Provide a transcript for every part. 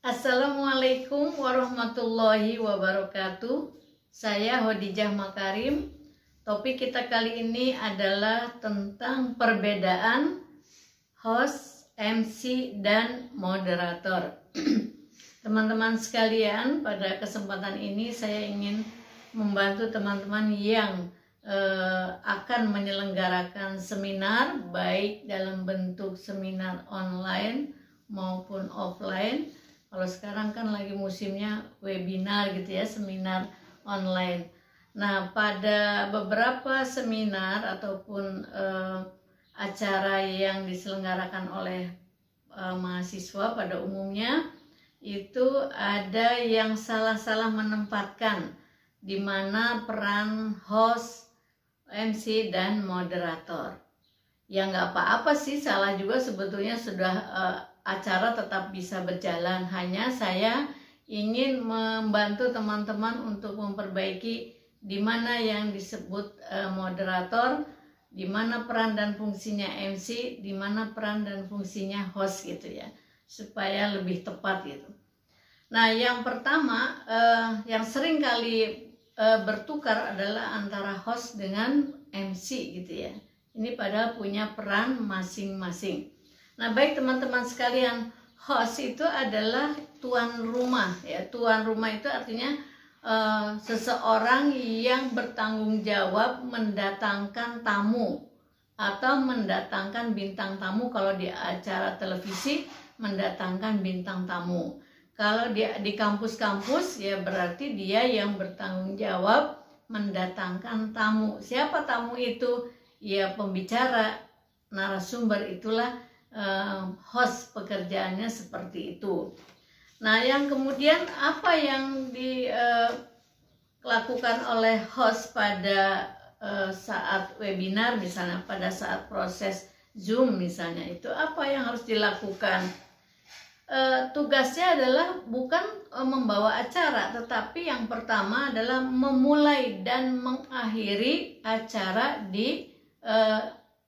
Assalamualaikum warahmatullahi wabarakatuh. Saya Hodijah Makarim. Topik kita kali ini adalah tentang perbedaan host, MC, dan moderator. Teman-teman sekalian, pada kesempatan ini saya ingin membantu teman-teman yang akan menyelenggarakan seminar, baik dalam bentuk seminar online maupun offline. Kalau sekarang kan lagi musimnya webinar gitu ya, seminar online. Nah, pada beberapa seminar ataupun acara yang diselenggarakan oleh mahasiswa pada umumnya, itu ada yang salah-salah menempatkan di mana peran host, MC, dan moderator. Ya nggak apa-apa sih, salah juga sebetulnya, sudah acara tetap bisa berjalan. Hanya saya ingin membantu teman-teman untuk memperbaiki di mana yang disebut moderator, di mana peran dan fungsinya MC, di mana peran dan fungsinya host gitu ya, supaya lebih tepat gitu. Nah, yang pertama yang sering kali bertukar adalah antara host dengan MC gitu ya. Ini padahal punya peran masing-masing. Nah, baik teman-teman sekalian, host itu adalah tuan rumah ya. Tuan rumah itu artinya seseorang yang bertanggung jawab mendatangkan tamu atau mendatangkan bintang tamu. Kalau di acara televisi mendatangkan bintang tamu. Kalau di kampus-kampus ya berarti dia yang bertanggung jawab mendatangkan tamu. Siapa tamu itu? Ya pembicara, narasumber, itulah host, pekerjaannya seperti itu. Nah, yang kemudian apa yang dilakukan oleh host pada saat webinar misalnya, pada saat proses Zoom misalnya, itu apa yang harus dilakukan? Tugasnya adalah bukan membawa acara, tetapi yang pertama adalah memulai dan mengakhiri acara di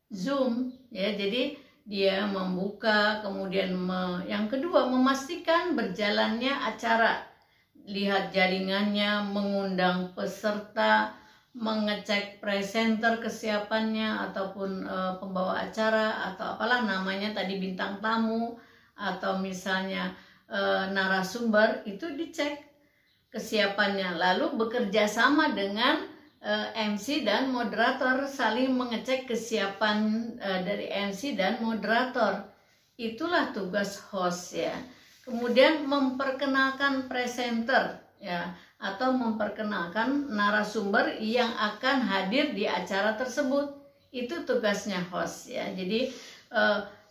Zoom ya. Jadi dia membuka, kemudian yang kedua memastikan berjalannya acara, lihat jaringannya, mengundang peserta, mengecek presenter kesiapannya ataupun pembawa acara atau apalah namanya tadi, bintang tamu atau misalnya narasumber, itu dicek kesiapannya, lalu bekerja sama dengan MC dan moderator, saling mengecek kesiapan dari MC dan moderator. Itulah tugas host ya. Kemudian memperkenalkan presenter ya, atau memperkenalkan narasumber yang akan hadir di acara tersebut. Itu tugasnya host ya. Jadi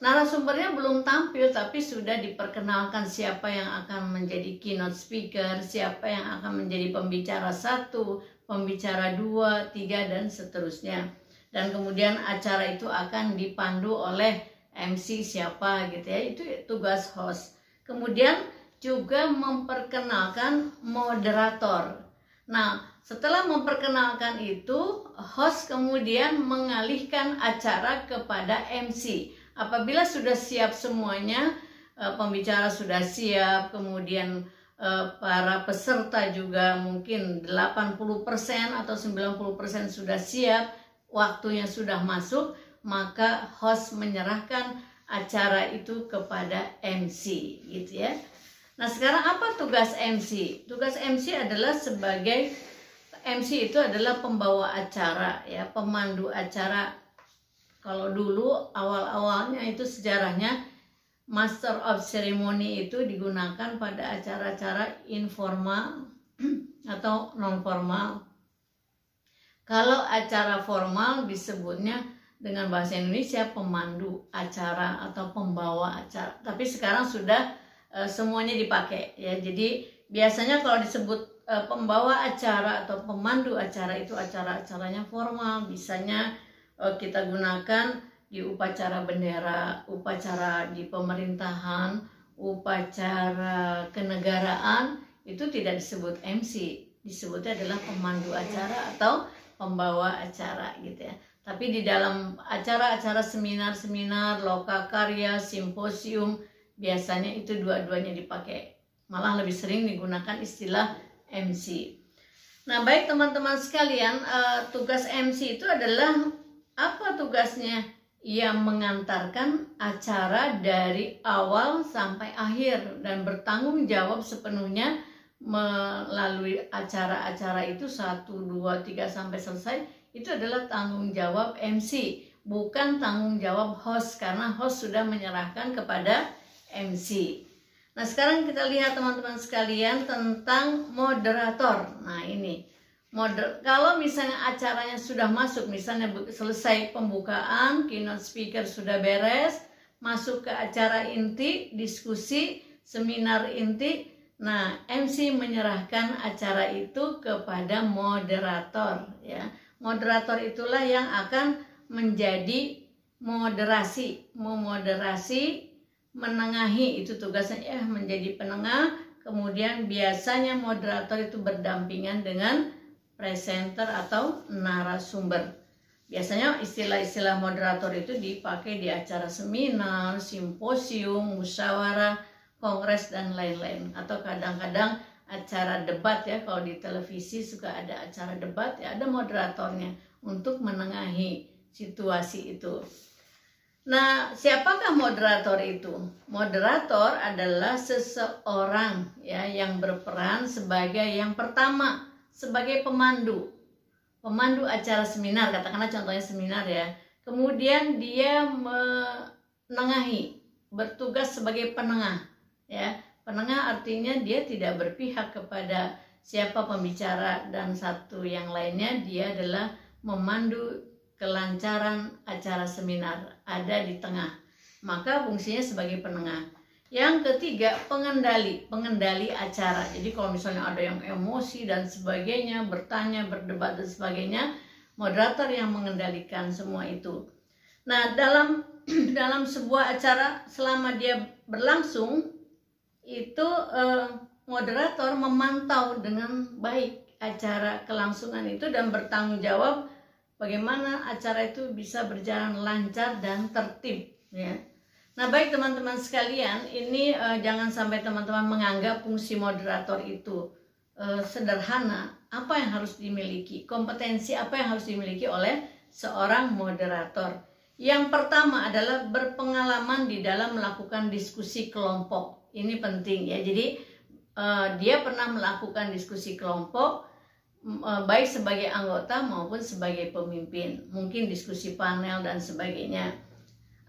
narasumbernya belum tampil tapi sudah diperkenalkan siapa yang akan menjadi keynote speaker, siapa yang akan menjadi pembicara 1, pembicara 2, 3, dan seterusnya. Dan kemudian acara itu akan dipandu oleh MC siapa gitu ya. Itu tugas host. Kemudian juga memperkenalkan moderator. Nah, setelah memperkenalkan itu, host kemudian mengalihkan acara kepada MC. Apabila sudah siap semuanya, pembicara sudah siap, kemudian para peserta juga mungkin 80% atau 90% sudah siap, waktunya sudah masuk, maka host menyerahkan acara itu kepada MC gitu ya. Nah, sekarang apa tugas MC? Tugas MC adalah sebagai MC itu adalah pembawa acara ya, pemandu acara. Kalau dulu awal-awalnya itu sejarahnya Master of Ceremony itu digunakan pada acara-acara informal atau non formal. Kalau acara formal disebutnya dengan bahasa Indonesia pemandu acara atau pembawa acara. Tapi sekarang sudah semuanya dipakai ya. Jadi biasanya kalau disebut pembawa acara atau pemandu acara itu acara-acaranya formal, bisanya kita gunakan di upacara bendera, upacara di pemerintahan, upacara kenegaraan, itu tidak disebut MC, disebutnya adalah pemandu acara atau pembawa acara gitu ya. Tapi di dalam acara-acara seminar-seminar, lokakarya, simposium, biasanya itu dua-duanya dipakai. malah lebih sering digunakan istilah MC. Nah, baik teman-teman sekalian, tugas MC itu adalah apa tugasnya? Ia mengantarkan acara dari awal sampai akhir dan bertanggung jawab sepenuhnya melalui acara-acara itu 1, 2, 3 sampai selesai. Itu adalah tanggung jawab MC, bukan tanggung jawab host, karena host sudah menyerahkan kepada MC. Nah, sekarang kita lihat teman-teman sekalian tentang moderator. Nah, ini kalau misalnya acaranya sudah masuk, misalnya selesai pembukaan, keynote speaker sudah beres, masuk ke acara inti, diskusi, seminar inti. Nah, MC menyerahkan acara itu kepada moderator, ya. Moderator itulah yang akan menjadi memoderasi, menengahi, itu tugasnya ya, menjadi penengah. Kemudian biasanya moderator itu berdampingan dengan presenter atau narasumber. Biasanya istilah-istilah moderator itu dipakai di acara seminar, simposium, musyawarah, kongres, dan lain-lain. Atau kadang-kadang acara debat ya, kalau di televisi suka ada acara debat ya, ada moderatornya untuk menengahi situasi itu. Nah, siapakah moderator itu? Moderator adalah seseorang ya yang berperan sebagai yang pertama, sebagai pemandu acara seminar, katakanlah contohnya seminar ya. Kemudian dia menengahi, bertugas sebagai penengah ya. Penengah artinya dia tidak berpihak kepada siapa pembicara dan satu yang lainnya, dia adalah memandu kelancaran acara seminar, ada di tengah. Maka fungsinya sebagai penengah. Yang ketiga, pengendali acara. Jadi kalau misalnya ada yang emosi dan sebagainya, bertanya, berdebat dan sebagainya, moderator yang mengendalikan semua itu. Nah, dalam sebuah acara selama dia berlangsung, itu moderator memantau dengan baik acara kelangsungan itu dan bertanggung jawab bagaimana acara itu bisa berjalan lancar dan tertib ya. Nah, baik teman-teman sekalian, ini jangan sampai teman-teman menganggap fungsi moderator itu sederhana. Apa yang harus dimiliki? Kompetensi apa yang harus dimiliki oleh seorang moderator? Yang pertama adalah berpengalaman di dalam melakukan diskusi kelompok. Ini penting ya. Jadi dia pernah melakukan diskusi kelompok baik sebagai anggota maupun sebagai pemimpin. Mungkin diskusi panel dan sebagainya.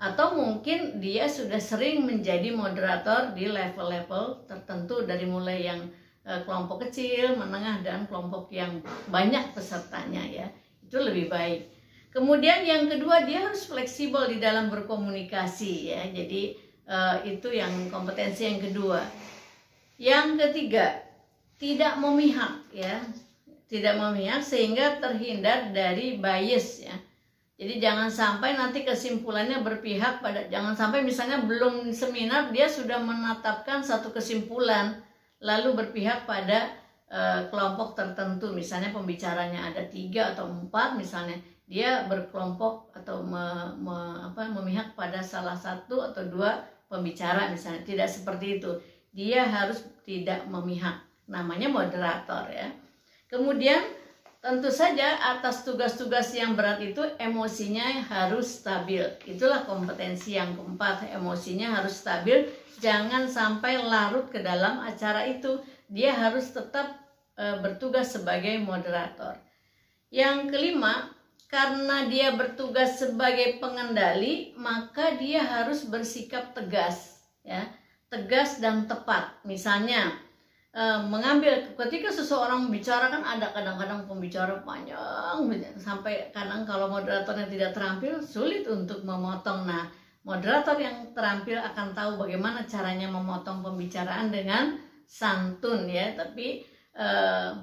Atau mungkin dia sudah sering menjadi moderator di level-level tertentu, dari mulai yang kelompok kecil, menengah, dan kelompok yang banyak pesertanya ya. Itu lebih baik. Kemudian yang kedua, dia harus fleksibel di dalam berkomunikasi ya. Jadi itu yang kompetensi yang kedua. Yang ketiga, tidak memihak ya. Tidak memihak sehingga terhindar dari bias ya. Jadi jangan sampai nanti kesimpulannya berpihak pada, jangan sampai misalnya belum seminar dia sudah menetapkan satu kesimpulan lalu berpihak pada kelompok tertentu. Misalnya pembicaranya ada 3 atau 4 misalnya, dia berkelompok atau memihak pada salah satu atau 2 pembicara misalnya. Tidak seperti itu. Dia harus tidak memihak. Namanya moderator ya. Kemudian tentu saja atas tugas-tugas yang berat itu emosinya harus stabil. Itulah kompetensi yang keempat, emosinya harus stabil. Jangan sampai larut ke dalam acara itu. Dia harus tetap bertugas sebagai moderator. Yang kelima, karena dia bertugas sebagai pengendali, maka dia harus bersikap tegas, ya, tegas dan tepat. Misalnya mengambil, ketika seseorang bicara kan ada kadang-kadang pembicara panjang sampai kadang kalau moderatornya tidak terampil sulit untuk memotong. Nah, moderator yang terampil akan tahu bagaimana caranya memotong pembicaraan dengan santun ya, tapi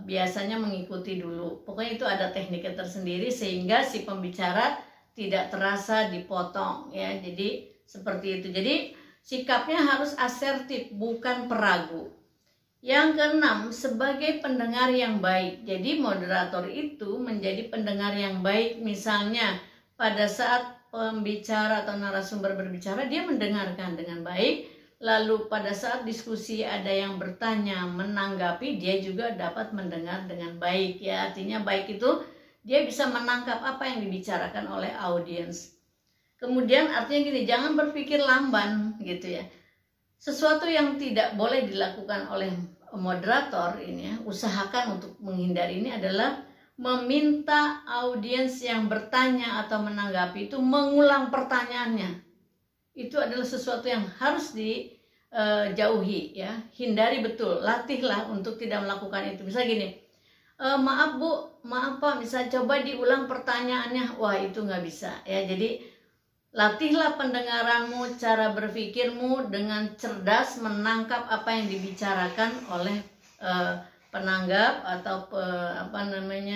biasanya mengikuti dulu. Pokoknya itu ada tekniknya tersendiri sehingga si pembicara tidak terasa dipotong ya. Jadi seperti itu. Jadi sikapnya harus asertif, bukan peragu. Yang keenam, sebagai pendengar yang baik. Jadi moderator itu menjadi pendengar yang baik. Misalnya pada saat pembicara atau narasumber berbicara, dia mendengarkan dengan baik, lalu pada saat diskusi ada yang bertanya, menanggapi, dia juga dapat mendengar dengan baik ya. Artinya baik itu dia bisa menangkap apa yang dibicarakan oleh audiens. Kemudian artinya gini, jangan berpikir lamban gitu ya. Sesuatu yang tidak boleh dilakukan oleh moderator ini ya, usahakan untuk menghindari ini adalah meminta audiens yang bertanya atau menanggapi itu mengulang pertanyaannya. Itu adalah sesuatu yang harus dijauhi ya, hindari betul, latihlah untuk tidak melakukan itu. Misalnya gini, maaf Bu, maaf Pak, bisa coba diulang pertanyaannya. Wah, itu nggak bisa ya. Jadi latihlah pendengaranmu, cara berpikirmu dengan cerdas menangkap apa yang dibicarakan oleh penanggap atau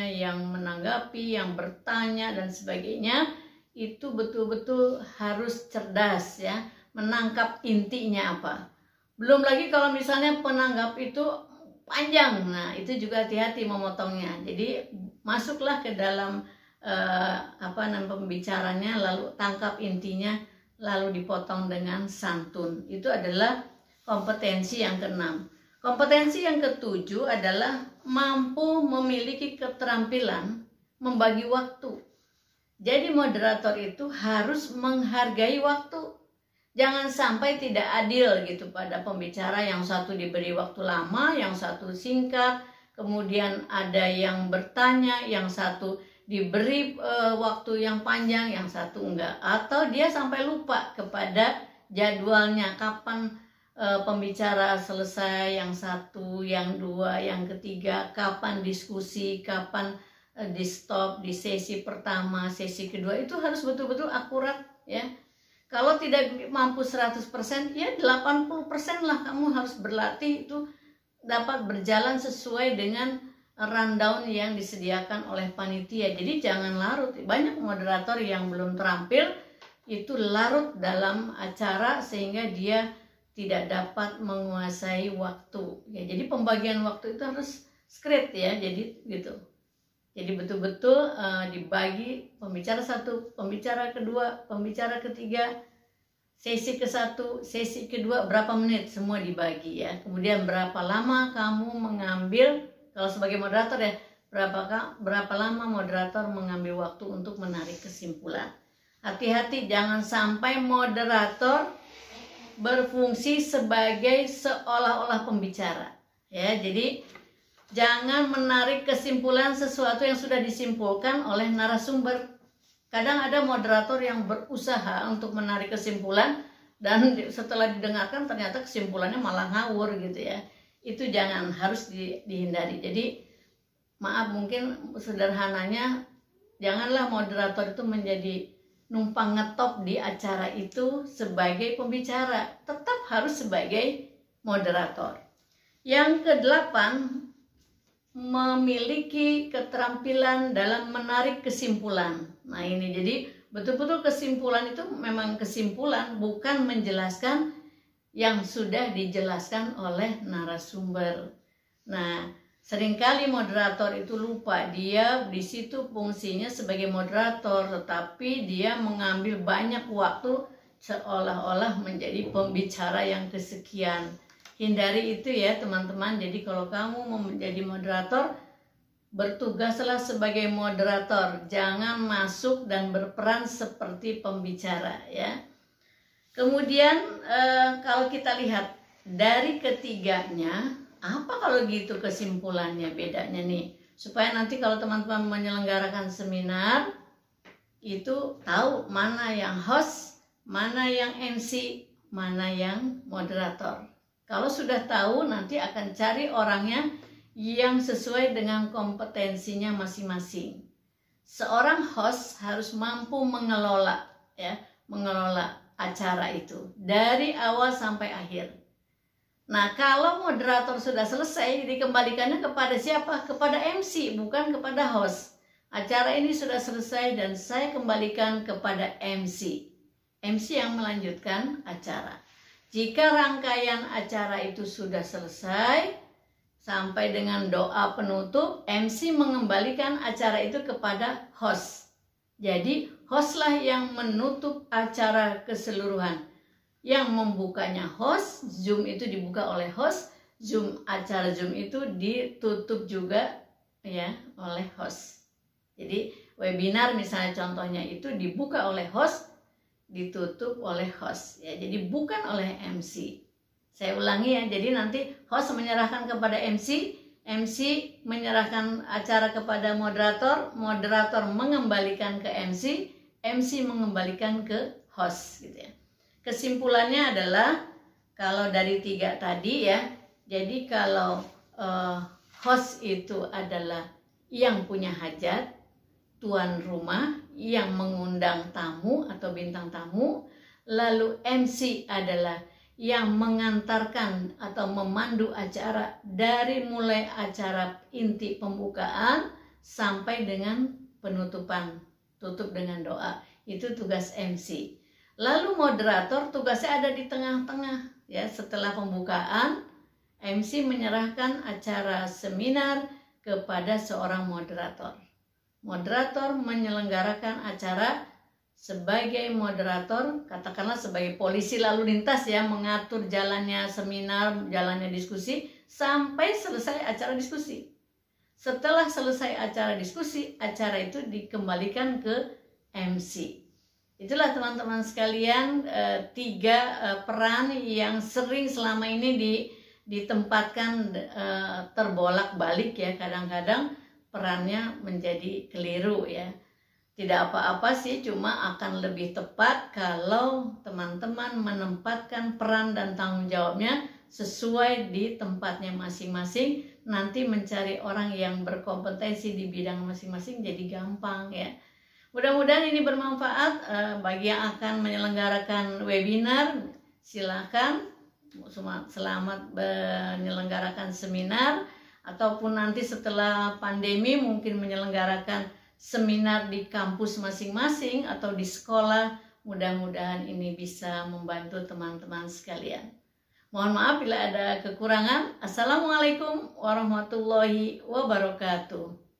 yang menanggapi, yang bertanya dan sebagainya. Itu betul-betul harus cerdas ya, menangkap intinya apa. Belum lagi kalau misalnya penanggap itu panjang, nah itu juga hati-hati memotongnya. Jadi masuklah ke dalam pembicaranya, lalu tangkap intinya, lalu dipotong dengan santun. Itu adalah kompetensi yang keenam. Kompetensi yang ketujuh adalah mampu memiliki keterampilan membagi waktu. Jadi moderator itu harus menghargai waktu. Jangan sampai tidak adil gitu pada pembicara, yang satu diberi waktu lama, yang satu singkat, kemudian ada yang bertanya, yang satu diberi waktu yang panjang, yang satu enggak. Atau dia sampai lupa kepada jadwalnya, kapan pembicara selesai, yang satu, yang dua, yang ketiga, kapan diskusi, kapan di stop di sesi pertama, sesi kedua. Itu harus betul-betul akurat ya. Kalau tidak mampu 100%, ya 80% lah kamu harus berlatih itu dapat berjalan sesuai dengan rundown yang disediakan oleh panitia. Jadi jangan larut. Banyak moderator yang belum terampil itu larut dalam acara sehingga dia tidak dapat menguasai waktu ya. Jadi pembagian waktu itu harus script ya. Jadi gitu. Jadi betul-betul dibagi, pembicara satu, pembicara kedua, pembicara ketiga, sesi ke-1, sesi kedua berapa menit, semua dibagi ya. Kemudian berapa lama kamu mengambil, kalau sebagai moderator ya, berapa lama moderator mengambil waktu untuk menarik kesimpulan. Hati-hati jangan sampai moderator berfungsi sebagai seolah-olah pembicara ya. Jadi jangan menarik kesimpulan sesuatu yang sudah disimpulkan oleh narasumber. Kadang ada moderator yang berusaha untuk menarik kesimpulan dan setelah didengarkan ternyata kesimpulannya malah ngawur gitu ya. Itu jangan, harus dihindari. Jadi maaf, mungkin sederhananya janganlah moderator itu menjadi numpang ngetop di acara itu sebagai pembicara. Tetap harus sebagai moderator. Yang kedelapan, memiliki keterampilan dalam menarik kesimpulan. Nah ini, jadi betul-betul kesimpulan itu memang kesimpulan, bukan menjelaskan yang sudah dijelaskan oleh narasumber. Nah seringkali moderator itu lupa, dia di situ fungsinya sebagai moderator, tetapi dia mengambil banyak waktu seolah-olah menjadi pembicara yang kesekian. Hindari itu ya teman-teman. Jadi kalau kamu mau menjadi moderator, bertugaslah sebagai moderator, jangan masuk dan berperan seperti pembicara ya. Kemudian kalau kita lihat dari ketiganya, apa kalau gitu kesimpulannya, bedanya nih, supaya nanti kalau teman-teman menyelenggarakan seminar itu tahu mana yang host, mana yang MC, mana yang moderator. Kalau sudah tahu, nanti akan cari orangnya yang sesuai dengan kompetensinya masing-masing. Seorang host harus mampu mengelola acara itu dari awal sampai akhir. Nah, kalau moderator sudah selesai, dikembalikannya kepada siapa? Kepada MC, bukan kepada host. Acara ini sudah selesai dan saya kembalikan kepada MC. MC yang melanjutkan acara. Jika rangkaian acara itu sudah selesai, sampai dengan doa penutup, MC mengembalikan acara itu kepada host. Jadi, hostlah yang menutup acara keseluruhan. Yang membukanya host, Zoom itu dibuka oleh host, acara Zoom itu ditutup juga ya oleh host. Jadi webinar misalnya contohnya itu dibuka oleh host, ditutup oleh host ya. Jadi bukan oleh MC. Saya ulangi ya. Jadi nanti host menyerahkan kepada MC, MC menyerahkan acara kepada moderator, moderator mengembalikan ke MC, MC mengembalikan ke host gitu ya. Kesimpulannya adalah kalau dari 3 tadi ya, jadi kalau host itu adalah yang punya hajat, tuan rumah yang mengundang tamu atau bintang tamu, lalu MC adalah yang mengantarkan atau memandu acara dari mulai acara inti pembukaan sampai dengan penutupan, tutup dengan doa. Itu tugas MC. Lalu moderator tugasnya ada di tengah-tengah ya. Setelah pembukaan, MC menyerahkan acara seminar kepada seorang moderator. Moderator menyelenggarakan acara sebagai moderator, katakanlah sebagai polisi lalu lintas ya, mengatur jalannya seminar, jalannya diskusi sampai selesai acara diskusi. Setelah selesai acara diskusi, acara itu dikembalikan ke MC. Itulah teman-teman sekalian 3 peran yang sering selama ini ditempatkan terbolak-balik ya. Kadang-kadang perannya menjadi keliru ya. Tidak apa-apa sih, cuma akan lebih tepat kalau teman-teman menempatkan peran dan tanggung jawabnya sesuai di tempatnya masing-masing. Nanti mencari orang yang berkompetensi di bidang masing-masing jadi gampang ya. Mudah-mudahan ini bermanfaat bagi yang akan menyelenggarakan webinar. Silakan, selamat menyelenggarakan seminar, ataupun nanti setelah pandemi mungkin menyelenggarakan seminar di kampus masing-masing atau di sekolah. Mudah-mudahan ini bisa membantu teman-teman sekalian. Mohon maaf bila ada kekurangan. Assalamualaikum warahmatullahi wabarakatuh.